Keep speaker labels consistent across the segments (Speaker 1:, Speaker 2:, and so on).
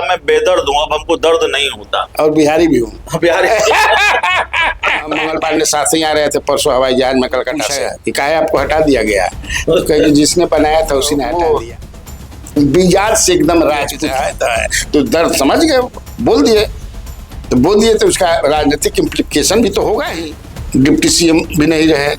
Speaker 1: मैं बेदर्द हूँ, अब हमको दर्द नहीं होता।
Speaker 2: और बिहारी भी हूँ।
Speaker 1: बिहारी
Speaker 2: मंगल पांडे साथ ही आ रहे थे परसों हवाई जहाज में कलकत्ता से, कि काहे आपको हटा दिया गया? तो कहे जिसने बनाया था उसी ने हटा दिया। मिजाज से एकदम राजपूत है, तो दर्द समझ गए, बोल दिए तो उसका राजनीतिक इम्प्लीकेशन भी तो होगा ही। डिप्टी सीएम भी नहीं रहे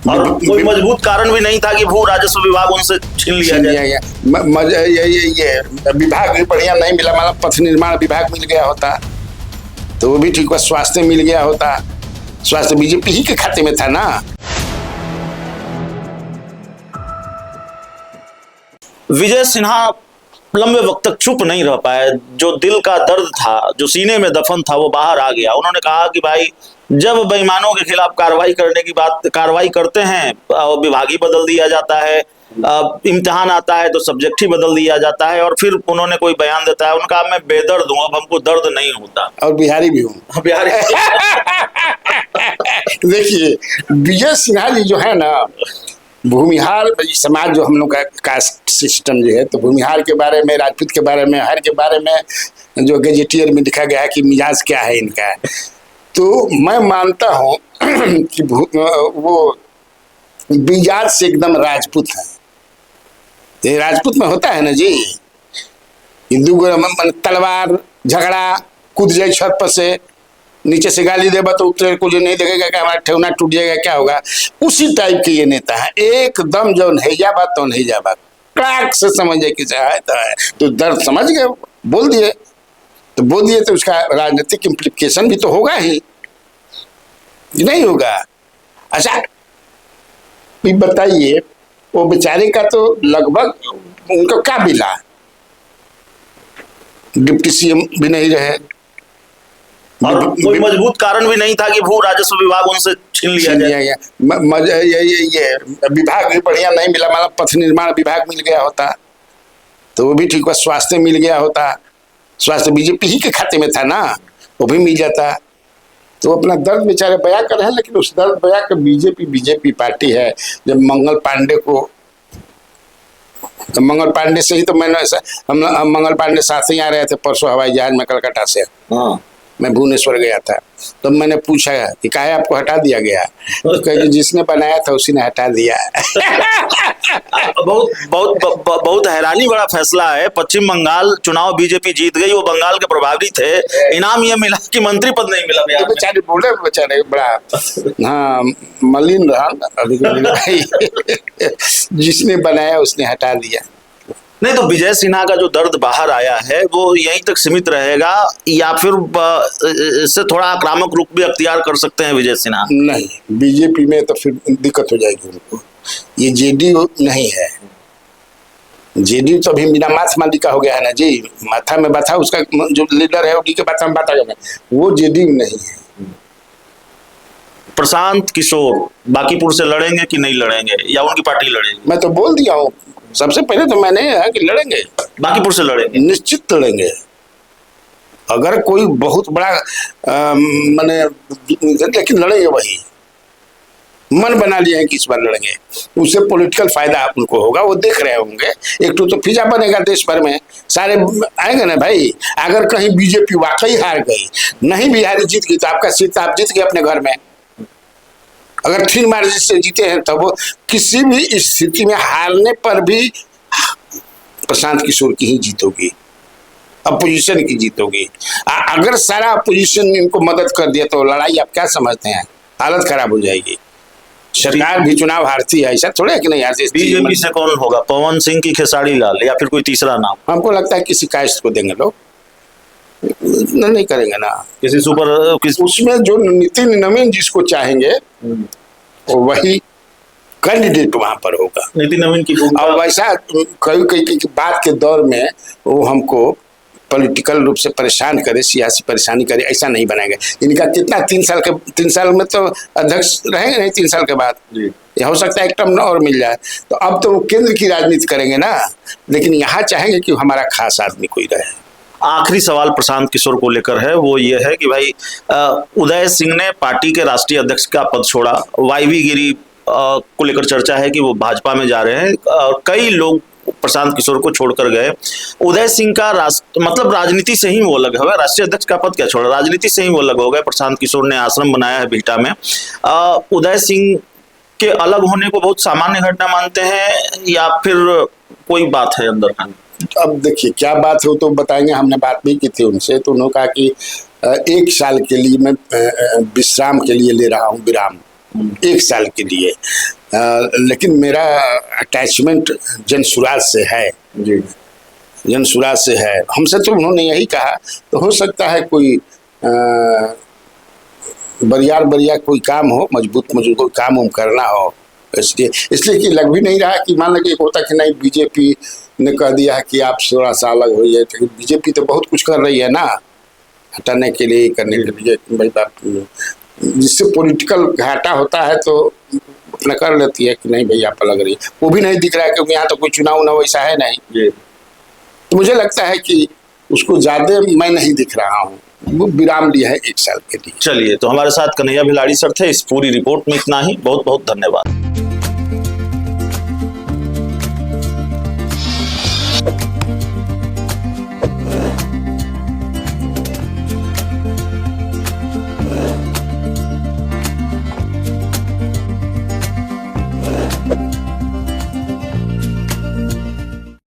Speaker 1: और कोई मजबूत कारण भी नहीं था कि भू राजस्व विभाग उनसे छीन लिया जाए।
Speaker 2: ये विभाग भी बढ़िया नहीं मिला, मतलब पथ निर्माण विभाग मिल गया होता तो वो भी ठीक हुआ, स्वास्थ्य मिल गया होता, स्वास्थ्य बीजेपी ही के खाते में था ना।
Speaker 1: विजय सिन्हा लंबे वक्त तक चुप नहीं रह पाए। जो दिल का दर्द था, जो सीने में दफन था, वो बाहर आ गया। उन्होंने कहा कि भाई जब बेईमानों के खिलाफ कार्रवाई करते हैं, विभाग ही बदल दिया जाता है, इम्तिहान आता है तो सब्जेक्ट ही बदल दिया जाता है। और फिर उन्होंने कोई बयान देता है, उनका मैं बेदर्द हूँ, अब हमको दर्द नहीं होता।
Speaker 2: और बिहारी भी हूँ।
Speaker 1: बिहारी
Speaker 2: देखिए विजय सिन्हा जी जो है ना, भूमिहार समाज जो हम लोग का कास्ट सिस्टम जो है, तो भूमिहार के बारे में, राजपूत के बारे में, हर के बारे में जो गजेटियर में लिखा गया है कि मिजाज क्या है इनका, तो मैं मानता हूँ कि वो मिजाज से एकदम राजपूत है। ये राजपूत में होता है ना जी, हिंदू तलवार झगड़ा, कूद जाए छत पर से, नीचे से गाली देगा तो उतरे को जो नहीं देखेगा कि हमारा ठेवना टूट जाएगा, क्या होगा, उसी टाइप के ये नेता है। एकदम जो नैया बात तो नैया बात, क्लाक से समझ जाए कि तो दर्द समझ गए, बोल दिए तो उसका राजनीतिक इम्प्लीकेशन भी तो होगा ही, नहीं होगा? अच्छा बताइए, वो बेचारे का तो लगभग उनको क्या मिला? डिप्टी सीएम भी नहीं रहे
Speaker 1: और कोई मजबूत कारण भी नहीं था कि भू राजस्व विभाग उनसे छीन लिया जाए।
Speaker 2: ये विभाग भी बढ़िया नहीं मिला, मतलब पथ निर्माण विभाग मिल गया होता तो वो भी ठीक हुआ, स्वास्थ्य मिल गया होता, स्वास्थ्य बीजेपी ही के खाते में था ना, वो भी मिल जाता। तो अपना दर्द बेचारे बयां कर रहे हैं, लेकिन उस दर्द बयां कर बीजेपी पार्टी है। जब मंगल पांडे से ही तो मैंने हम मंगल पांडे साथ ही आ रहे थे परसों हवाई जहाज में कलकत्ता से, मैं भुवनेश्वर गया था, तो मैंने पूछा कि काहे आपको हटा दिया गया? तो कहे जिसने बनाया था उसी ने हटा दिया।
Speaker 1: बहुत हैरानी बड़ा फैसला है। पश्चिम बंगाल चुनाव बीजेपी जीत गई, वो बंगाल के प्रभारी थे, इनाम ये मिला कि मंत्री पद नहीं मिला।
Speaker 2: बेचारे बोले, बेचारे बड़ा हाँ मलिन रहा, जिसने बनाया उसने हटा दिया।
Speaker 1: नहीं तो विजय सिन्हा का जो दर्द बाहर आया है वो यहीं तक सीमित रहेगा, या फिर इससे थोड़ा आक्रामक रुख भी अख्तियार कर सकते हैं विजय सिन्हा?
Speaker 2: नहीं, बीजेपी में तो फिर दिक्कत हो जाएगी उनको। ये जेडीयू नहीं है, जेडीयू तो अभी बिना माथ मालिका हो गया है ना जी, माथा में बाथा उसका जो लीडर है उसी के बाथा में बाता गया, वो जेडीयू नहीं है।
Speaker 1: प्रशांत किशोर बांकीपुर से लड़ेंगे कि नहीं लड़ेंगे, या उनकी पार्टी लड़ेगी?
Speaker 2: मैं तो बोल दिया हूँ, सबसे पहले तो मैंने कि लड़ेंगे,
Speaker 1: बांकीपुर से लड़ेंगे,
Speaker 2: निश्चित लड़ेंगे। अगर कोई बहुत बड़ा मैंने, लेकिन लड़ेंगे, वही मन बना लिए हैं कि इस बार लड़ेंगे, उससे पॉलिटिकल फायदा उनको होगा, वो देख रहे होंगे। एक तो फिजा बनेगा देश भर में, सारे आएंगे ना भाई। अगर कहीं बीजेपी वाकई हार गई, नहीं बिहारी जीत गई, तो आपका सीट आप जीत गए अपने घर में। अगर 3 मार्जिन से जीते हैं तब वो किसी भी स्थिति में हारने पर भी प्रशांत किशोर की ही जीत होगी, अपोजिशन की जीत होगी। अगर सारा अपोजिशन इनको मदद कर दिया तो लड़ाई आप क्या समझते हैं, हालत खराब हो जाएगी। सरकार भी चुनाव हारती है, ऐसा थोड़ा है कि नहीं हारती।
Speaker 1: बीजेपी से कौन होगा, पवन सिंह की खेसारी लाल, या फिर कोई तीसरा नाम?
Speaker 2: हमको लगता है किसी कास्ट को देंगे लोग, नहीं करेंगे ना
Speaker 1: किसी
Speaker 2: उसमें जो नितिन नवीन जिसको चाहेंगे वही कैंडिडेट वहां पर होगा।
Speaker 1: नितिन नवीन की
Speaker 2: और वैसा कई बात के दौर में वो हमको पॉलिटिकल रूप से परेशान करे, सियासी परेशानी करे, ऐसा नहीं बनाएंगे। इनका कितना 3 साल में तो अध्यक्ष रहेंगे नहीं, 3 साल के बाद हो सकता है एक टर्म और मिल जाए। तो अब तो वो केंद्र की राजनीति करेंगे ना, लेकिन यहाँ चाहेंगे कि हमारा खास आदमी कोई रहे।
Speaker 1: आखिरी सवाल प्रशांत किशोर को लेकर है, वो ये है कि भाई उदय सिंह ने पार्टी के राष्ट्रीय अध्यक्ष का पद छोड़ा, वाईवी गिरी को लेकर चर्चा है कि वो भाजपा में जा रहे हैं। कई लोग प्रशांत किशोर को छोड़कर गए। उदय सिंह का मतलब राजनीति से ही वो अलग है, राष्ट्रीय अध्यक्ष का पद क्या छोड़ा, राजनीति से ही वो अलग हो गए। प्रशांत किशोर ने आश्रम बनाया है बिहटा में। उदय सिंह के अलग होने को बहुत सामान्य घटना मानते हैं या फिर कोई बात है अंदर का?
Speaker 2: अब देखिए क्या बात है वो तो बताएंगे। हमने बात भी की थी उनसे, तो उन्होंने कहा कि 1 साल के लिए मैं विश्राम के लिए ले रहा हूँ विराम, 1 साल के लिए। लेकिन मेरा अटैचमेंट जनसुराज से है जी, जनसुराज से है। हमसे तो उन्होंने यही कहा। तो हो सकता है कोई बढ़िया कोई काम हो, मजबूत कोई काम हम करना हो, इसलिए कि लग भी नहीं रहा कि मान लगे होता कि नहीं बीजेपी ने कह दिया है कि आप थोड़ा सा अलग होइए, तो बीजेपी तो बहुत कुछ कर रही है ना हटाने के लिए, करने के लिए। भाई बात जिससे पॉलिटिकल घाटा होता है तो अपना कर लेती है कि नहीं भैया आप अलग रही। वो भी नहीं दिख रहा है क्योंकि यहाँ तो कोई चुनाव ना वैसा है नहीं। तो मुझे लगता है कि उसको ज्यादा मैं नहीं दिख रहा हूँ, वो विराम लिया है 1 साल के लिए।
Speaker 1: चलिए, तो हमारे साथ कन्हैया भिलाड़ी सर थे। इस पूरी रिपोर्ट में इतना ही। बहुत बहुत धन्यवाद।